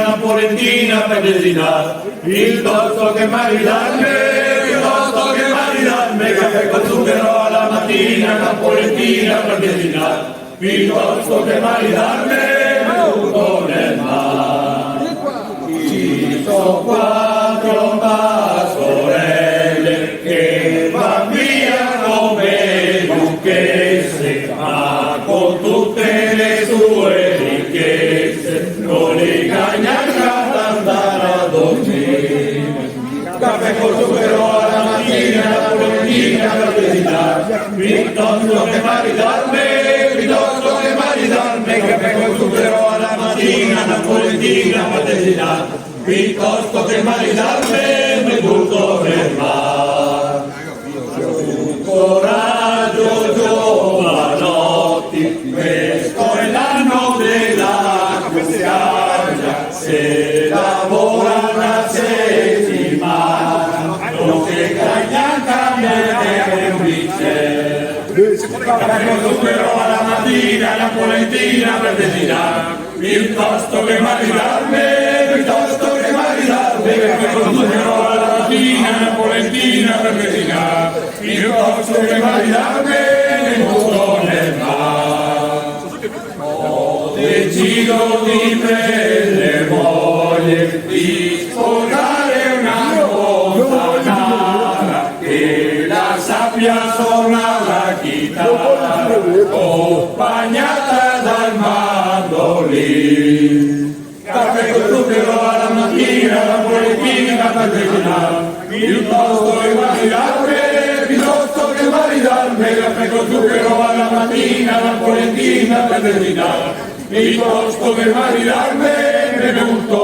napoletina per designare, piuttosto che maridarmi, caffè con zucchero alla mattina, napoletina per designare, piuttosto che maridarmi, butto nel mare. Ci sono 4 pastorelle che van via come duchesse, ma con tutte le sue ricchezze non li cagna ad andare a dormire. Caffè con zucchero alla mattina, napoletina per designare, piuttosto che maridarmi, caffè con zucchero alla mattina, napoletina per designare, piuttosto che maridarmi, mi butto nel mare. Coraggio giovanotti, questo è l'anno della guardia, se lavora una settimana, non si cagna cambiare un bicchiere. Caffè con zucchero alla mattina, napoletina per designare, piuttosto che maridarmi, caffè con zucchero alla mattina, napoletina per designare, piuttosto che maridarmi, mi butto nel mare. Ho deciso di prendere moglie, di sposare una montanara che la sappia suonare la chitarra, accompagnata dal mandolino. Caffè con zucchero alla mattina, napoletina per designare, piuttosto che maridarmi, caffè con zucchero alla mattina, napoletina per designare, piuttosto che maridarmi, mi butto